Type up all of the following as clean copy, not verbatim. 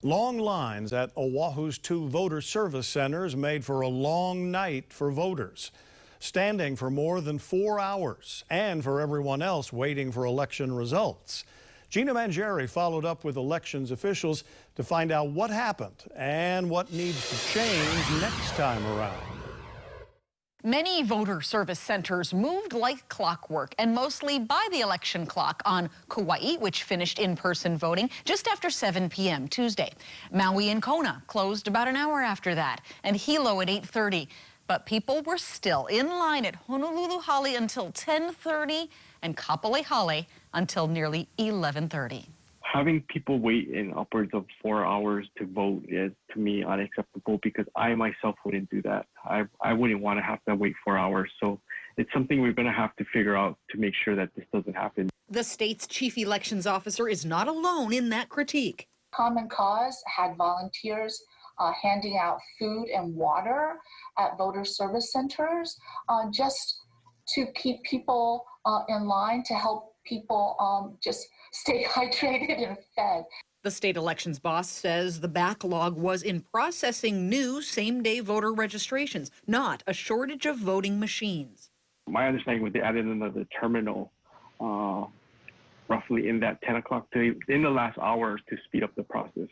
Long lines at Oahu's two voter service centers made for a long night for voters, standing for more than 4 hours, and for everyone else waiting for election results. Gina Mangieri followed up with elections officials to find out what happened and what needs to change next time around. Many voter service centers moved like clockwork and mostly by the election clock on Kauai, which finished in-person voting just after 7 p.m. Tuesday. Maui and Kona closed about an hour after that, and Hilo at 8:30. But people were still in line at Honolulu Hale until 10:30 and Kapolei Hale until nearly 11:30. Having people wait in upwards of 4 hours to vote is, to me, unacceptable because I myself wouldn't do that. I wouldn't want to have to wait 4 hours. So it's something we're going to have to figure out to make sure that this doesn't happen. The state's chief elections officer is not alone in that critique. Common Cause had volunteers handing out food and water at voter service centers just to keep people in line, to help people just stay hydrated and fed. The state elections boss says the backlog was in processing new same-day voter registrations, not a shortage of voting machines. My understanding was they added another terminal roughly in that 10 o'clock in the last hour to speed up the process.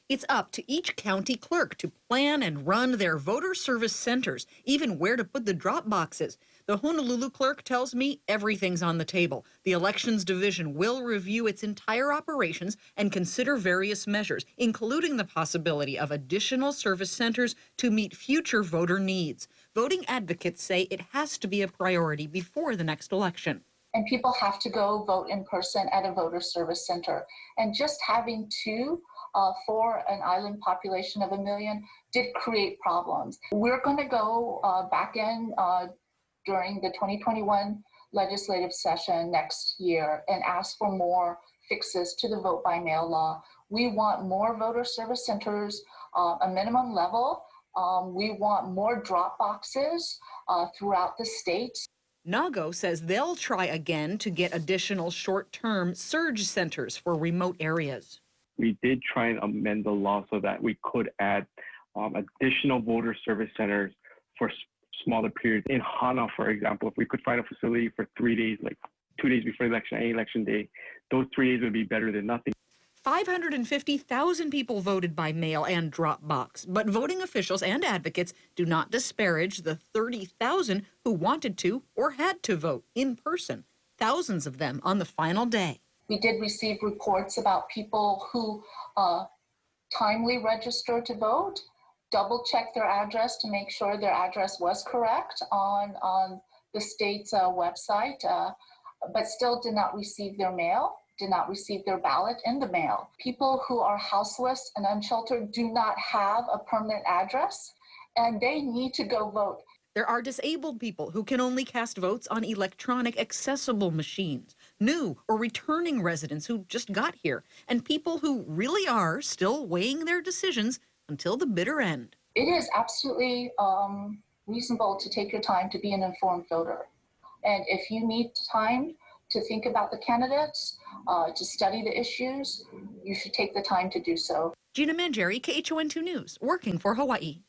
It's up to each county clerk to plan and run their voter service centers, even where to put the drop boxes. The Honolulu clerk tells me everything's on the table. The elections division will review its entire operations and consider various measures, including the possibility of additional service centers to meet future voter needs. Voting advocates say it has to be a priority before the next election. And people have to go vote in person at a voter service center. And just having two for an island population of 1 million did create problems. We're going to go back in during the 2021 legislative session next year and ask for more fixes to the vote by mail law. We want more voter service centers, a minimum level. We want more drop boxes throughout the state. Nago says they'll try again to get additional short-term surge centers for remote areas. We did try and amend the law so that we could add additional voter service centers for smaller periods. In Hana, for example, if we could find a facility for 3 days, like 2 days before election, any election day, those 3 days would be better than nothing. 550,000 people voted by mail and drop box, but voting officials and advocates do not disparage the 30,000 who wanted to or had to vote in person, thousands of them on the final day. We did receive reports about people who timely registered to vote, double-checked their address to make sure their address was correct on the state's website, but still did not receive their mail, did not receive their ballot in the mail. People who are houseless and unsheltered do not have a permanent address, and they need to go vote. There are disabled people who can only cast votes on electronic accessible machines, new or returning residents who just got here, and people who really are still weighing their decisions until the bitter end. It is absolutely reasonable to take your time to be an informed voter. And if you need time to think about the candidates, to study the issues, you should take the time to do so. Gina Mangieri, KHON2 News, working for Hawaii.